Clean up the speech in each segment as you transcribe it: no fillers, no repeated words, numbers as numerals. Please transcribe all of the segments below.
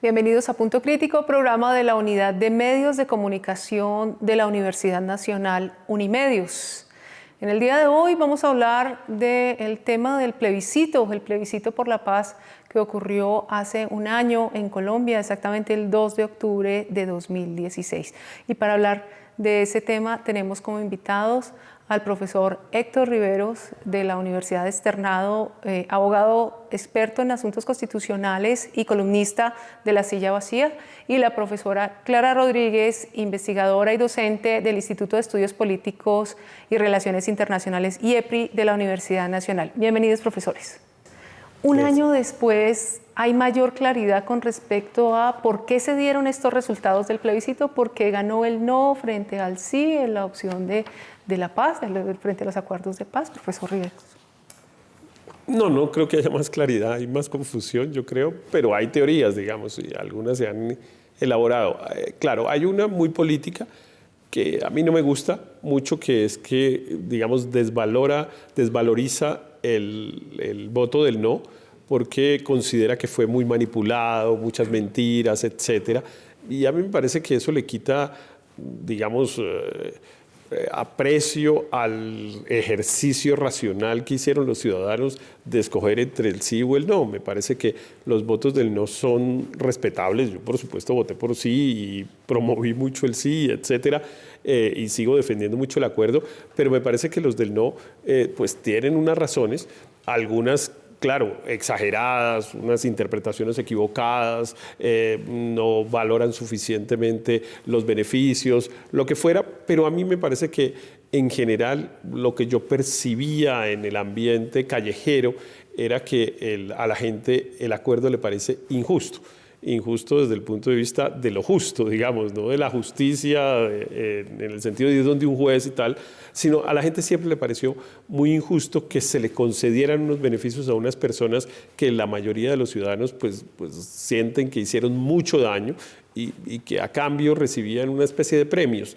Bienvenidos a Punto Crítico, programa de la Unidad de Medios de Comunicación de la Universidad Nacional Unimedios. En el día de hoy vamos a hablar del tema del plebiscito, el plebiscito por la paz que ocurrió hace un año en Colombia, exactamente el 2 de octubre de 2016. Y para hablar de ese tema tenemos como invitados al profesor Héctor Riveros de la Universidad de Externado, abogado experto en asuntos constitucionales y columnista de La Silla Vacía, y la profesora Clara Rodríguez, investigadora y docente del Instituto de Estudios Políticos y Relaciones Internacionales IEPRI de la Universidad Nacional. Bienvenidos, profesores. Un año después, ¿hay mayor claridad con respecto a por qué se dieron estos resultados del plebiscito? ¿Por qué ganó el no frente al sí en la opción de la paz, frente a los acuerdos de paz, profesor Riveros? No creo que haya más claridad, hay más confusión, yo creo, pero hay teorías, digamos, y algunas se han elaborado. Claro, hay una muy política que a mí no me gusta mucho, que es que, digamos, desvaloriza el voto del no, porque considera que fue muy manipulado, muchas mentiras, etcétera. Y a mí me parece que eso le quita, digamos, aprecio al ejercicio racional que hicieron los ciudadanos de escoger entre el sí o el no. Me parece que los votos del no son respetables. Yo, por supuesto, voté por sí y promoví mucho el sí, etcétera, y sigo defendiendo mucho el acuerdo, pero me parece que los del no pues tienen unas razones, algunas claro, exageradas, unas interpretaciones equivocadas, no valoran suficientemente los beneficios, lo que fuera, pero a mí me parece que en general lo que yo percibía en el ambiente callejero era que a la gente el acuerdo le parece injusto. Injusto desde el punto de vista de lo justo, digamos, no de la justicia en el sentido de donde un juez y tal, sino a la gente siempre le pareció muy injusto que se le concedieran unos beneficios a unas personas que la mayoría de los ciudadanos pues sienten que hicieron mucho daño y que a cambio recibían una especie de premios.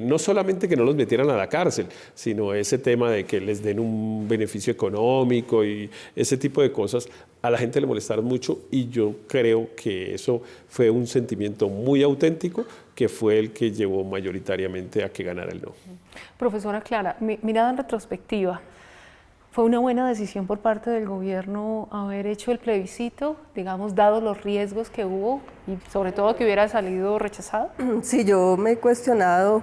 No solamente que no los metieran a la cárcel, sino ese tema de que les den un beneficio económico y ese tipo de cosas, a la gente le molestaron mucho y yo creo que eso fue un sentimiento muy auténtico que fue el que llevó mayoritariamente a que ganara el no. Profesora Clara, mirada en retrospectiva, ¿fue una buena decisión por parte del gobierno haber hecho el plebiscito, digamos, dado los riesgos que hubo y sobre todo que hubiera salido rechazado? Sí, yo me he cuestionado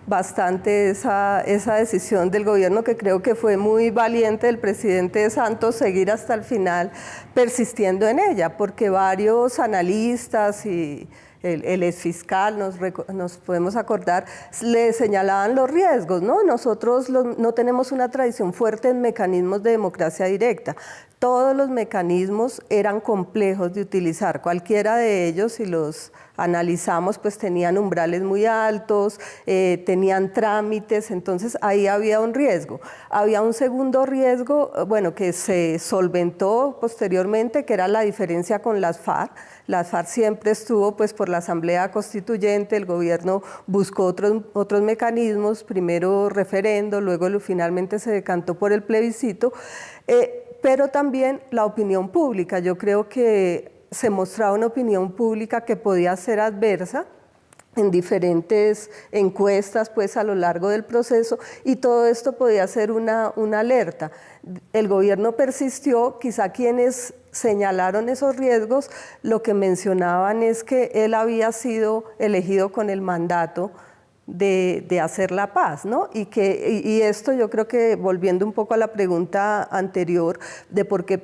bastante esa decisión del gobierno, que creo que fue muy valiente del presidente Santos seguir hasta el final persistiendo en ella, porque varios analistas y el exfiscal, nos podemos acordar, le señalaban los riesgos, ¿no? Nosotros no tenemos una tradición fuerte en mecanismos de democracia directa. Todos los mecanismos eran complejos de utilizar, cualquiera de ellos, si los analizamos, pues tenían umbrales muy altos, tenían trámites, entonces ahí había un riesgo. Había un segundo riesgo, bueno, que se solventó posteriormente, que era la diferencia con las FARC. Las FARC siempre estuvo pues por la Asamblea Constituyente, el gobierno buscó otros mecanismos, primero referendo, luego finalmente se decantó por el plebiscito, pero también la opinión pública. Yo creo que se mostraba una opinión pública que podía ser adversa en diferentes encuestas pues a lo largo del proceso, y todo esto podía ser una alerta. El gobierno persistió, quizá quienes señalaron esos riesgos lo que mencionaban es que él había sido elegido con el mandato de hacer la paz, ¿no? Y esto yo creo que, volviendo un poco a la pregunta anterior de por qué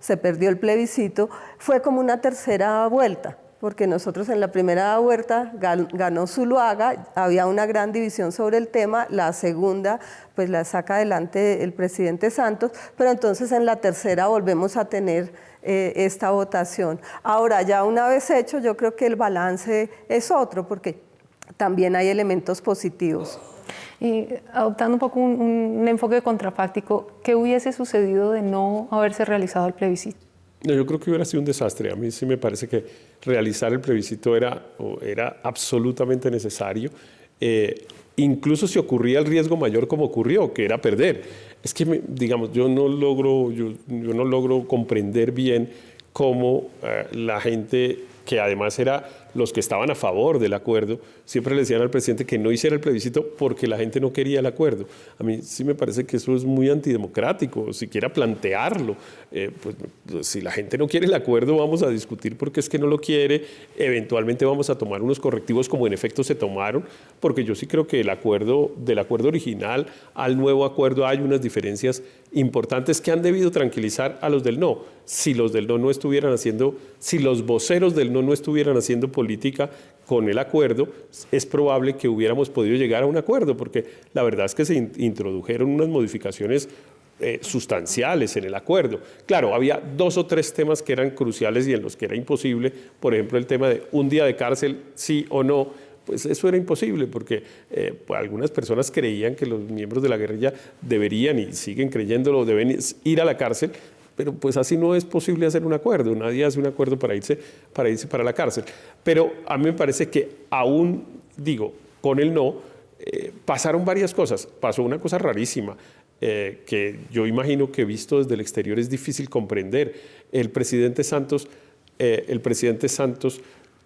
se perdió el plebiscito, fue como una tercera vuelta, porque nosotros en la primera vuelta ganó Zuluaga, había una gran división sobre el tema, la segunda pues la saca adelante el presidente Santos, pero entonces en la tercera volvemos a tener esta votación. Ahora, ya una vez hecho, yo creo que el balance es otro, porque también hay elementos positivos. Y adoptando un poco un enfoque contrafáctico, ¿qué hubiese sucedido de no haberse realizado el plebiscito? Yo creo que hubiera sido un desastre. A mí sí me parece que realizar el plebiscito era absolutamente necesario. Incluso si ocurría el riesgo mayor como ocurrió, que era perder. Es que, digamos, yo no logro comprender bien cómo la gente que además era los que estaban a favor del acuerdo, siempre le decían al presidente que no hiciera el plebiscito porque la gente no quería el acuerdo. A mí sí me parece que eso es muy antidemocrático, siquiera plantearlo. Pues, si la gente no quiere el acuerdo, vamos a discutir por qué es que no lo quiere, eventualmente vamos a tomar unos correctivos como en efecto se tomaron, porque yo sí creo que del acuerdo original al nuevo acuerdo hay unas diferencias importantes que han debido tranquilizar a los del no. Si los del no estuvieran haciendo, si los voceros del no estuvieran haciendo política con el acuerdo, es probable que hubiéramos podido llegar a un acuerdo, porque la verdad es que se introdujeron unas modificaciones sustanciales en el acuerdo. Claro, había 2 o 3 temas que eran cruciales y en los que era imposible, por ejemplo, el tema de un día de cárcel, sí o no. Pues eso era imposible porque pues algunas personas creían que los miembros de la guerrilla deberían, y siguen creyéndolo, deben ir a la cárcel, pero pues así no es posible hacer un acuerdo. Nadie hace un acuerdo para irse para la cárcel. Pero a mí me parece que aún, digo, con el no, pasaron varias cosas. Pasó una cosa rarísima que yo imagino que visto desde el exterior es difícil comprender. El presidente Santos,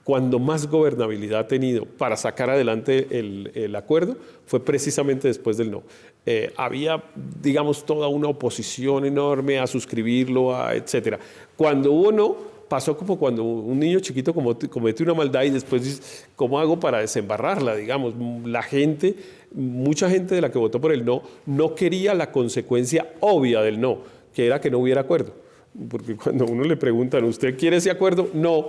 cuando más gobernabilidad ha tenido para sacar adelante el acuerdo, fue precisamente después del no. Había, digamos, toda una oposición enorme a suscribirlo, etcétera. Cuando hubo no, pasó como cuando un niño chiquito comete una maldad y después dice, ¿cómo hago para desembarrarla? Digamos, mucha gente de la que votó por el no, no quería la consecuencia obvia del no, que era que no hubiera acuerdo. Porque cuando a uno le preguntan, ¿usted quiere ese acuerdo? No.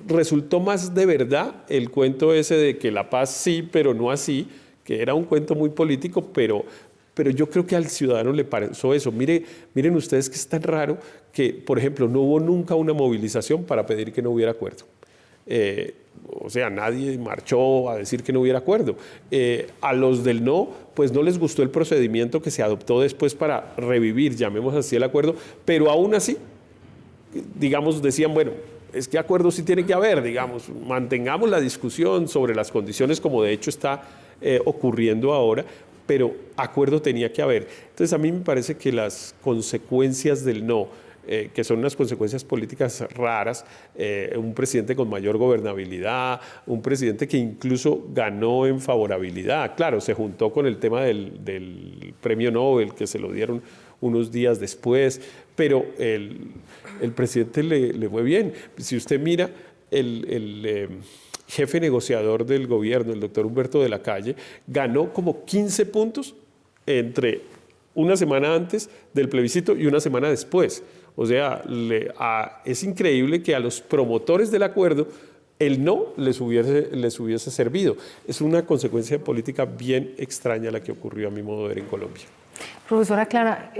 Resultó más de verdad el cuento ese de que la paz sí, pero no así, que era un cuento muy político, pero yo creo que al ciudadano le pareció eso. Miren ustedes que es tan raro que, por ejemplo, no hubo nunca una movilización para pedir que no hubiera acuerdo. O sea, nadie marchó a decir que no hubiera acuerdo. A los del no, pues no les gustó el procedimiento que se adoptó después para revivir, llamemos así, el acuerdo, pero aún así, digamos, decían, bueno, es que acuerdo sí tiene que haber, digamos, mantengamos la discusión sobre las condiciones como de hecho está ocurriendo ahora, pero acuerdo tenía que haber. Entonces a mí me parece que las consecuencias del no, que son unas consecuencias políticas raras, un presidente con mayor gobernabilidad, un presidente que incluso ganó en favorabilidad, claro, se juntó con el tema del premio Nobel, que se lo dieron unos días después, pero el presidente le fue bien. Si usted mira el jefe negociador del gobierno, el doctor Humberto de la Calle, ganó como 15 puntos entre una semana antes del plebiscito y una semana después. O sea, es increíble que a los promotores del acuerdo el no les hubiese servido. Es una consecuencia política bien extraña la que ocurrió a mi modo de ver en Colombia. Profesora Clara,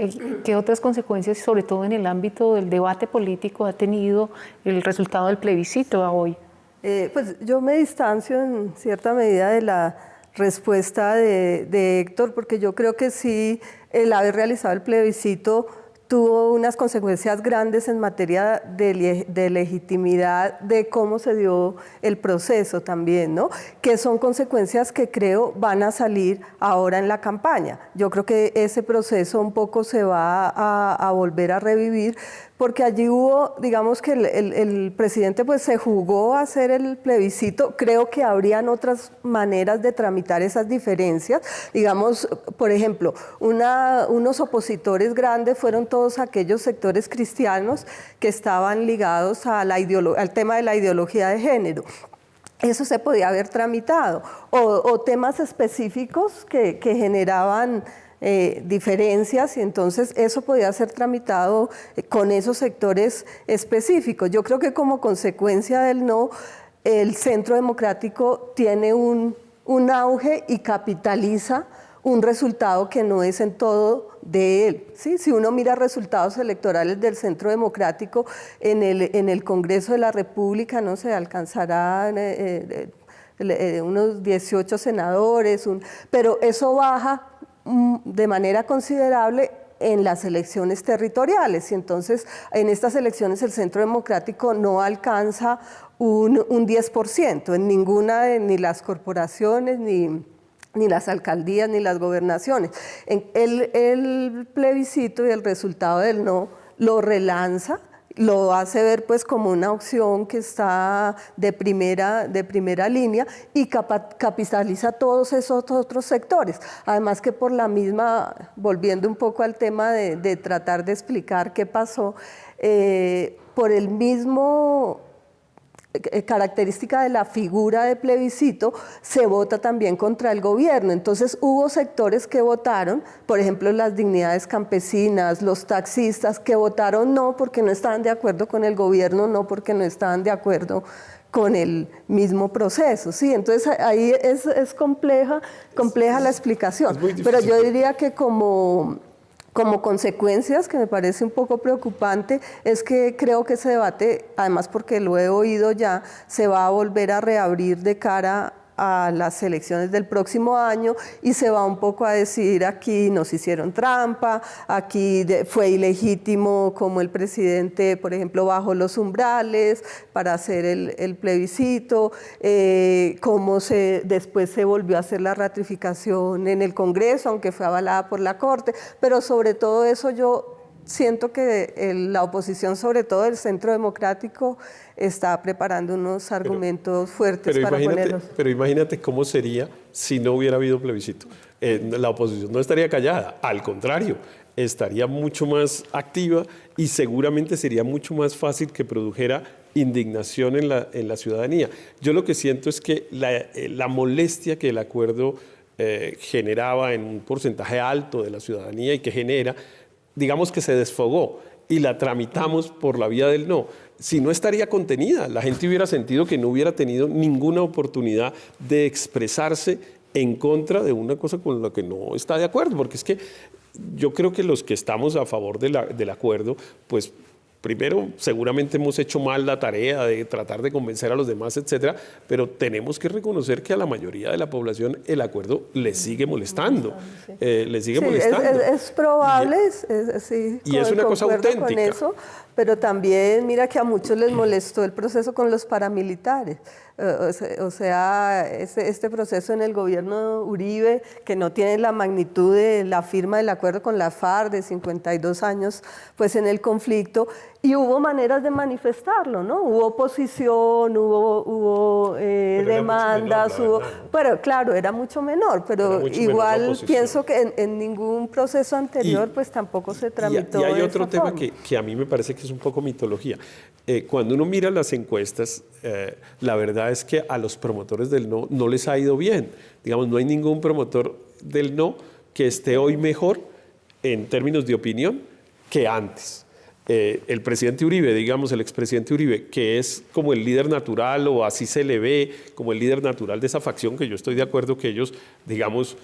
¿qué otras consecuencias, sobre todo en el ámbito del debate político, ha tenido el resultado del plebiscito a hoy? Pues yo me distancio en cierta medida de la respuesta de Héctor, porque yo creo que sí, el haber realizado el plebiscito tuvo unas consecuencias grandes en materia de legitimidad de cómo se dio el proceso también, ¿no? Que son consecuencias que creo van a salir ahora en la campaña. Yo creo que ese proceso un poco se va a volver a revivir, porque allí hubo, digamos que el presidente pues se jugó a hacer el plebiscito. Creo que habrían otras maneras de tramitar esas diferencias. Digamos, por ejemplo, unos opositores grandes fueron todos aquellos sectores cristianos que estaban ligados a al tema de la ideología de género. Eso se podía haber tramitado. O temas específicos que generaban diferencias, y entonces eso podía ser tramitado con esos sectores específicos. Yo creo que como consecuencia del no, el Centro Democrático tiene un auge y capitaliza un resultado que no es en todo de él, ¿sí? Si uno mira resultados electorales del Centro Democrático en el Congreso de la República, no sé, alcanzará unos 18 senadores, pero eso baja de manera considerable en las elecciones territoriales, y entonces en estas elecciones el Centro Democrático no alcanza un 10% en ninguna ni las corporaciones, ni las alcaldías, ni las gobernaciones. El plebiscito y el resultado del no lo relanza lo hace ver pues como una opción que está de primera línea y capitaliza todos esos otros sectores. Además que por la misma, volviendo un poco al tema de tratar de explicar qué pasó, por el mismo característica de la figura de plebiscito, se vota también contra el gobierno. Entonces hubo sectores que votaron, por ejemplo las dignidades campesinas, los taxistas, que votaron no porque no estaban de acuerdo con el gobierno, no porque no estaban de acuerdo con el mismo proceso, ¿sí? Entonces ahí es compleja la explicación, pero yo diría que como consecuencias, que me parece un poco preocupante, es que creo que ese debate, además porque lo he oído ya, se va a volver a reabrir de cara a las elecciones del próximo año y se va un poco a decir aquí nos hicieron trampa, aquí fue ilegítimo como el presidente, por ejemplo, bajó los umbrales para hacer el plebiscito, cómo después se volvió a hacer la ratificación en el Congreso, aunque fue avalada por la Corte, pero sobre todo eso yo siento que la oposición, sobre todo el Centro Democrático, está preparando unos argumentos fuertes para ponerlos. Pero imagínate cómo sería si no hubiera habido plebiscito. La oposición no estaría callada, al contrario, estaría mucho más activa y seguramente sería mucho más fácil que produjera indignación en la ciudadanía. Yo lo que siento es que la molestia que el acuerdo generaba en un porcentaje alto de la ciudadanía y que genera, digamos que se desfogó y la tramitamos por la vía del no. Si no estaría contenida, la gente hubiera sentido que no hubiera tenido ninguna oportunidad de expresarse en contra de una cosa con la que no está de acuerdo, porque es que yo creo que los que estamos a favor del acuerdo, pues primero, seguramente hemos hecho mal la tarea de tratar de convencer a los demás, etcétera, pero tenemos que reconocer que a la mayoría de la población el acuerdo le sigue molestando. Le sigue molestando. Es probable, sí. Y es una cosa auténtica. Con eso, pero también mira que a muchos les molestó el proceso con los paramilitares. O sea, este proceso en el gobierno Uribe, que no tiene la magnitud de la firma del acuerdo con la FARC de 52 años pues en el conflicto, y hubo maneras de manifestarlo, ¿no? Hubo oposición, hubo demandas, pero claro, era mucho menor, pero igual pienso que en ningún proceso anterior pues tampoco se tramitó. Y hay otro tema que a mí me parece que es un poco mitología. Cuando uno mira las encuestas, la verdad es que a los promotores del no les ha ido bien. Digamos, no hay ningún promotor del no que esté hoy mejor en términos de opinión que antes. El presidente Uribe, digamos, el expresidente Uribe, que es como el líder natural, o así se le ve, como el líder natural de esa facción, que yo estoy de acuerdo que ellos, digamos,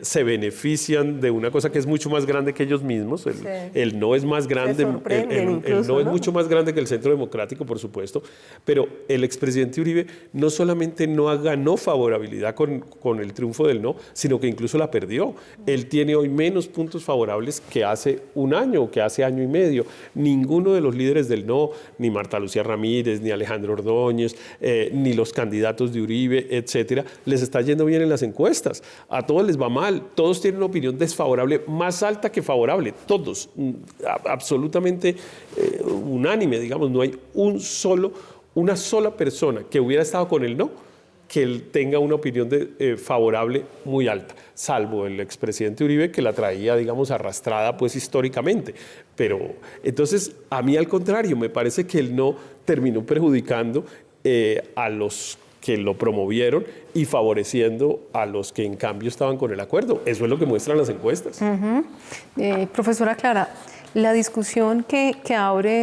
se benefician de una cosa que es mucho más grande que ellos mismos. El no es más grande, el no es mucho más grande que el Centro Democrático, por supuesto, pero el expresidente Uribe no solamente no ganó favorabilidad con el triunfo del no, sino que incluso la perdió. Él tiene hoy menos puntos favorables que hace un año o que hace año y medio. Ninguno de los líderes del no, ni Marta Lucía Ramírez, ni Alejandro Ordóñez, ni los candidatos de Uribe, etcétera, les está yendo bien en las encuestas. A todos les va mal, todos tienen una opinión desfavorable más alta que favorable, todos, absolutamente unánime, digamos, no hay una sola persona que hubiera estado con el no que él tenga una opinión favorable muy alta, salvo el expresidente Uribe, que la traía, digamos, arrastrada pues históricamente. Pero entonces, a mí al contrario, me parece que el no terminó perjudicando a los que lo promovieron y favoreciendo a los que en cambio estaban con el acuerdo. Eso es lo que muestran las encuestas. Profesora Clara, la discusión que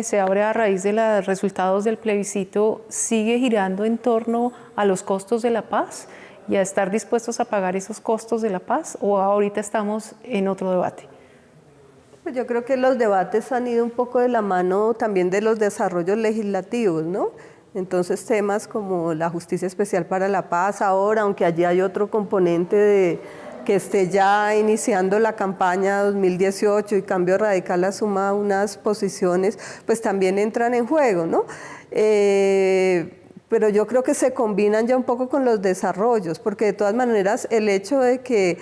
se abre a raíz de los resultados del plebiscito sigue girando en torno a los costos de la paz y a estar dispuestos a pagar esos costos de la paz, ¿o ahorita estamos en otro debate? Pues yo creo que los debates han ido un poco de la mano también de los desarrollos legislativos, ¿no? Entonces temas como la Justicia Especial para la Paz ahora, aunque allí hay otro componente que esté ya iniciando la campaña 2018 y Cambio Radical asuma unas posiciones, pues también entran en juego, ¿no? Pero yo creo que se combinan ya un poco con los desarrollos, porque de todas maneras el hecho de que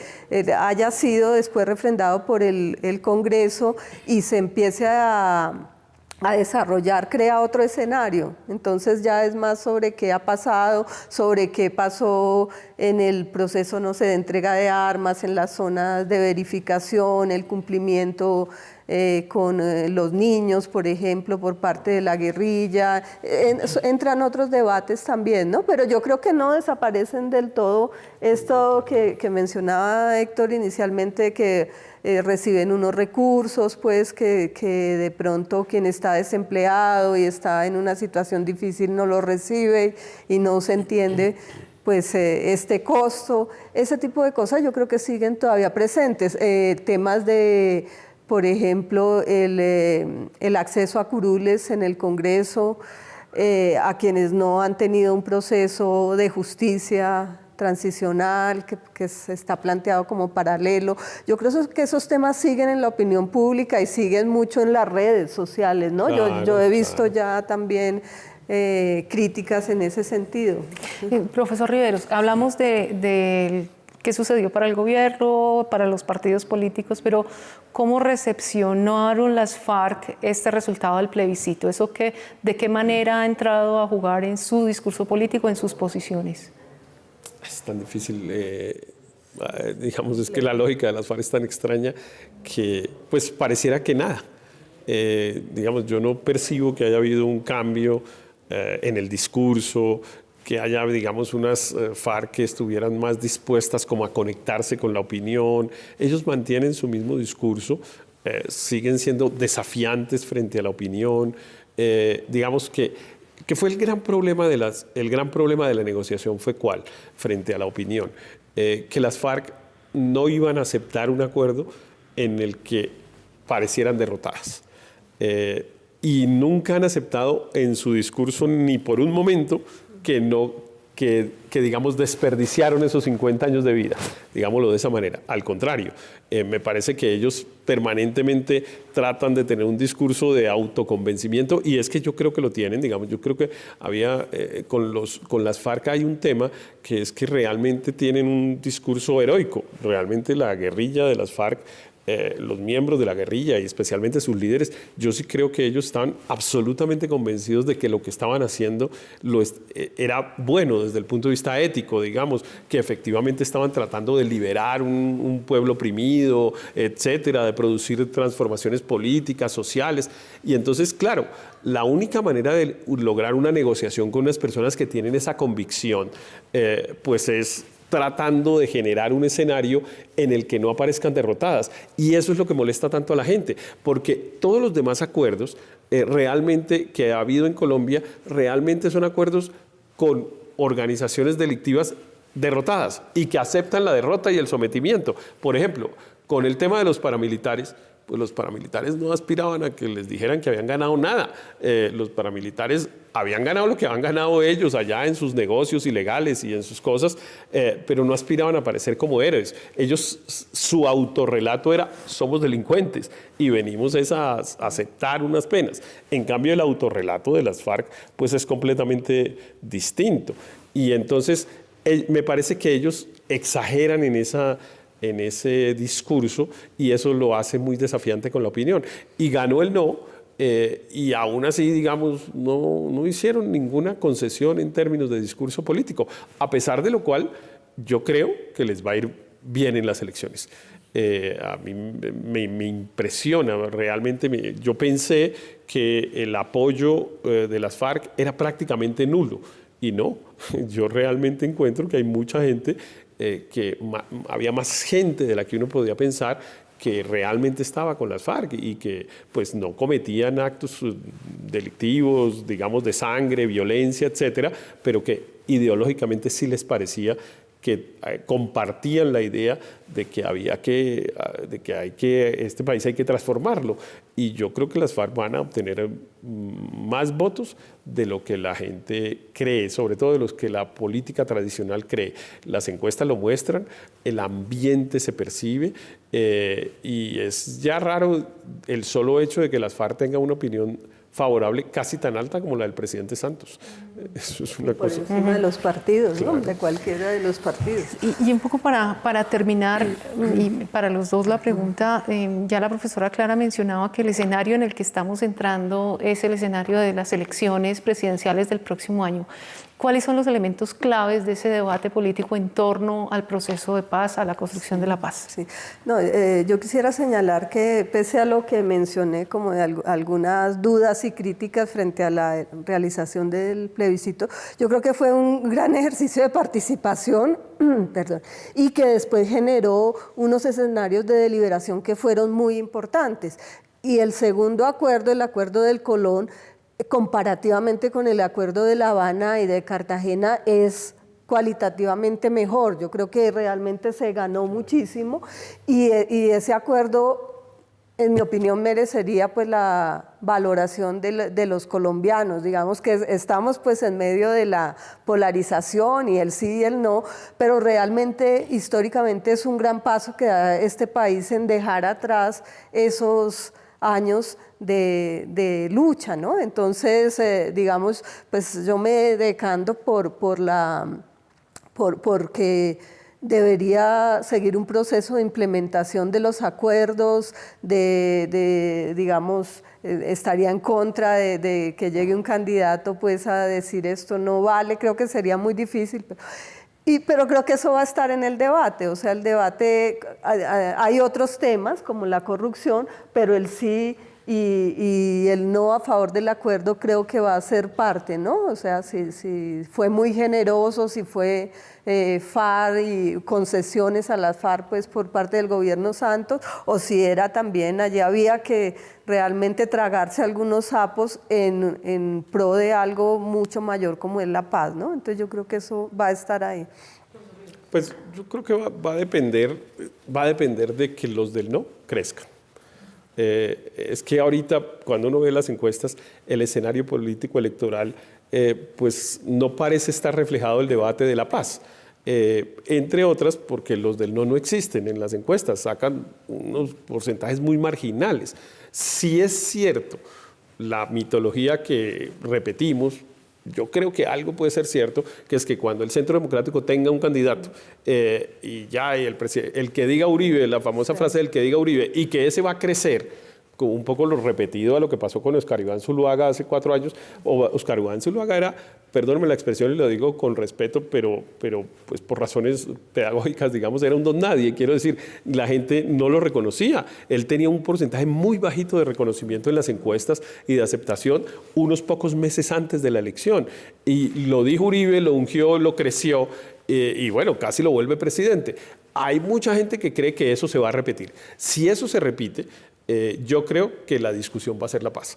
haya sido después refrendado por el Congreso y se empiece a a desarrollar, crea otro escenario. Entonces ya es más sobre qué ha pasado, sobre qué pasó en el proceso, no sé, de entrega de armas, en las zonas de verificación, el cumplimiento con los niños, por ejemplo, por parte de la guerrilla. Entran otros debates también, ¿no? Pero yo creo que no desaparecen del todo esto que mencionaba Héctor inicialmente, que reciben unos recursos, pues que de pronto quien está desempleado y está en una situación difícil no lo recibe y no se entiende pues este costo. Ese tipo de cosas yo creo que siguen todavía presentes. Temas de, por ejemplo, el acceso a curules en el Congreso, a quienes no han tenido un proceso de justicia transicional que se está planteado como paralelo. Yo creo que esos temas siguen en la opinión pública y siguen mucho en las redes sociales, ¿no? Claro, yo he visto ya también críticas en ese sentido. Profesor Riveros, hablamos de qué sucedió para el gobierno, para los partidos políticos, pero ¿cómo recepcionaron las FARC este resultado del plebiscito? ¿De qué manera ha entrado a jugar en su discurso político, en sus posiciones? Es tan difícil, digamos, es que la lógica de las FARC es tan extraña que pues pareciera que nada. Digamos, yo no percibo que haya habido un cambio en el discurso, que haya, digamos, unas FARC que estuvieran más dispuestas como a conectarse con la opinión. Ellos mantienen su mismo discurso, siguen siendo desafiantes frente a la opinión. Digamos que fue el gran problema de la negociación fue ¿cuál? Frente a la opinión. Que las FARC no iban a aceptar un acuerdo en el que parecieran derrotadas. Y nunca han aceptado en su discurso ni por un momento que digamos, desperdiciaron esos 50 años de vida, digámoslo de esa manera. Al contrario, me parece que ellos permanentemente tratan de tener un discurso de autoconvencimiento, y es que yo creo que lo tienen, digamos, yo creo que había, con las FARC hay un tema que es que realmente tienen un discurso heroico. Realmente la guerrilla de las FARC, los miembros de la guerrilla y especialmente sus líderes, yo sí creo que ellos estaban absolutamente convencidos de que lo que estaban haciendo era bueno desde el punto de vista ético, digamos, que efectivamente estaban tratando de liberar un pueblo oprimido, etcétera, de producir transformaciones políticas, sociales. Y entonces, claro, la única manera de lograr una negociación con unas personas que tienen esa convicción, pues es tratando de generar un escenario en el que no aparezcan derrotadas. Y eso es lo que molesta tanto a la gente, porque todos los demás acuerdos realmente que ha habido en Colombia, realmente son acuerdos con organizaciones delictivas derrotadas y que aceptan la derrota y el sometimiento. Por ejemplo, con el tema de los paramilitares, pues los paramilitares no aspiraban a que les dijeran que habían ganado nada. Los paramilitares habían ganado lo que habían ganado ellos allá en sus negocios ilegales y en sus cosas, pero no aspiraban a parecer como héroes. Ellos, su autorrelato era: somos delincuentes y venimos a aceptar unas penas. En cambio, el autorrelato de las FARC pues es completamente distinto. Y entonces me parece que ellos exageran en ese discurso, y eso lo hace muy desafiante con la opinión. Y ganó el no, y aún así, digamos, no hicieron ninguna concesión en términos de discurso político, a pesar de lo cual yo creo que les va a ir bien en las elecciones. A mí me impresiona realmente. Yo pensé que el apoyo de las FARC era prácticamente nulo, y no. Yo realmente encuentro que hay mucha gente, que había más gente de la que uno podía pensar que realmente estaba con las FARC y que pues no cometían actos delictivos, digamos, de sangre, violencia, etcétera, pero que ideológicamente sí les parecía que compartían la idea de que este país hay que transformarlo. Y yo creo que las FARC van a obtener más votos de lo que la gente cree, sobre todo de los que la política tradicional cree. Las encuestas lo muestran, el ambiente se percibe, y es ya raro el solo hecho de que las FARC tengan una opinión favorable casi tan alta como la del presidente Santos. Eso es una Por cosa. encima de los partidos, Claro. ¿no? De cualquiera de los partidos. Y un poco para terminar, y para los dos la pregunta, ya la profesora Clara mencionaba que el escenario en el que estamos entrando es el escenario de las elecciones presidenciales del próximo año. ¿Cuáles son los elementos claves de ese debate político en torno al proceso de paz, a la construcción de la paz? Sí. No, yo quisiera señalar que pese a lo que mencioné como de algunas dudas y críticas frente a la realización del plebiscito, yo creo que fue un gran ejercicio de participación perdón, y que después generó unos escenarios de deliberación que fueron muy importantes. Y el segundo acuerdo, el acuerdo del Colón, comparativamente con el acuerdo de La Habana y de Cartagena, es cualitativamente mejor. Yo creo que realmente se ganó muchísimo y ese acuerdo, en mi opinión, merecería pues la valoración de los colombianos. Digamos que estamos pues en medio de la polarización y el sí y el no, pero realmente históricamente es un gran paso que da este país en dejar atrás esos años de lucha, ¿no? Entonces, digamos, pues yo me decanto porque debería seguir un proceso de implementación de los acuerdos, digamos, estaría en contra de que llegue un candidato pues a decir esto no vale, creo que sería muy difícil, pero creo que eso va a estar en el debate. O sea, el debate, hay otros temas como la corrupción, pero el sí y el no a favor del acuerdo creo que va a ser parte, ¿no? O sea, si fue muy generoso, si fue FARC y concesiones a las FARC pues por parte del gobierno Santos, o si era también, allí había que realmente tragarse algunos sapos en pro de algo mucho mayor como es la paz, ¿no? Entonces yo creo que eso va a estar ahí. Pues yo creo que va a depender de que los del no crezcan. Es que ahorita, cuando uno ve las encuestas, el escenario político electoral pues no parece estar reflejado el debate de la paz. Entre otras porque los del no existen en las encuestas, sacan unos porcentajes muy marginales. Si es cierto la mitología que repetimos, yo creo que algo puede ser cierto, que es que cuando el Centro Democrático tenga un candidato y ya el que diga Uribe, la famosa frase del que diga Uribe, y que ese va a crecer, como un poco lo repetido a lo que pasó con Oscar Iván Zuluaga hace 4 años. Oscar Iván Zuluaga era, perdónenme la expresión y lo digo con respeto, pero pues por razones pedagógicas, digamos, era un don nadie. Quiero decir, la gente no lo reconocía. Él tenía un porcentaje muy bajito de reconocimiento en las encuestas y de aceptación unos pocos meses antes de la elección. Y lo dijo Uribe, lo ungió, lo creció y bueno, casi lo vuelve presidente. Hay mucha gente que cree que eso se va a repetir. Si eso se repite, yo creo que la discusión va a ser la paz,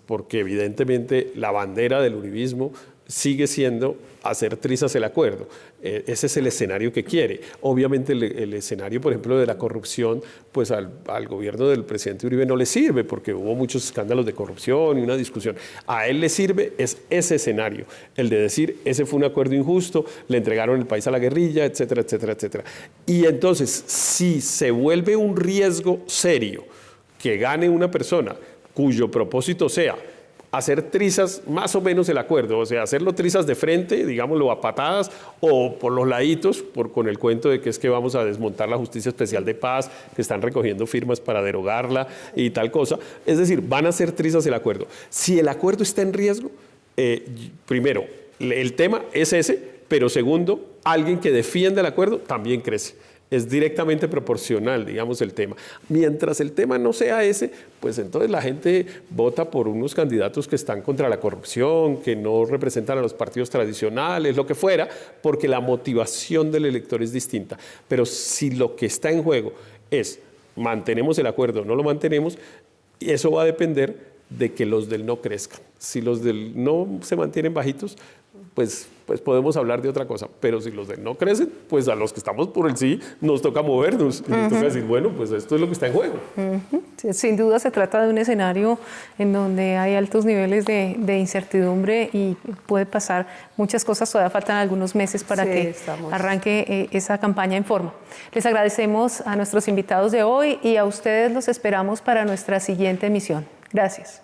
porque evidentemente la bandera del uribismo sigue siendo hacer trizas el acuerdo. Ese es el escenario que quiere. Obviamente el escenario, por ejemplo, de la corrupción, pues al gobierno del presidente Uribe no le sirve, porque hubo muchos escándalos de corrupción y una discusión. A él le sirve es ese escenario, el de decir, ese fue un acuerdo injusto, le entregaron el país a la guerrilla, etcétera, etcétera, etcétera. Y entonces, si se vuelve un riesgo serio que gane una persona cuyo propósito sea hacer trizas más o menos el acuerdo, o sea, hacerlo trizas de frente, digámoslo a patadas, o por los laditos, con el cuento de que es que vamos a desmontar la Justicia Especial de Paz, que están recogiendo firmas para derogarla y tal cosa. Es decir, van a hacer trizas el acuerdo. Si el acuerdo está en riesgo, primero, el tema es ese, pero segundo, alguien que defienda el acuerdo también crece. Es directamente proporcional, digamos, el tema. Mientras el tema no sea ese, pues entonces la gente vota por unos candidatos que están contra la corrupción, que no representan a los partidos tradicionales, lo que fuera, porque la motivación del elector es distinta. Pero si lo que está en juego es mantenemos el acuerdo o no lo mantenemos, eso va a depender de que los del no crezcan. Si los del no se mantienen bajitos, pues podemos hablar de otra cosa, pero si los del no crecen, pues a los que estamos por el sí nos toca movernos y nos toca decir, bueno, pues esto es lo que está en juego. Sin duda se trata de un escenario en donde hay altos niveles de incertidumbre y puede pasar muchas cosas, todavía faltan algunos meses para que arranque esa campaña en forma. Les agradecemos a nuestros invitados de hoy y a ustedes los esperamos para nuestra siguiente emisión. Gracias.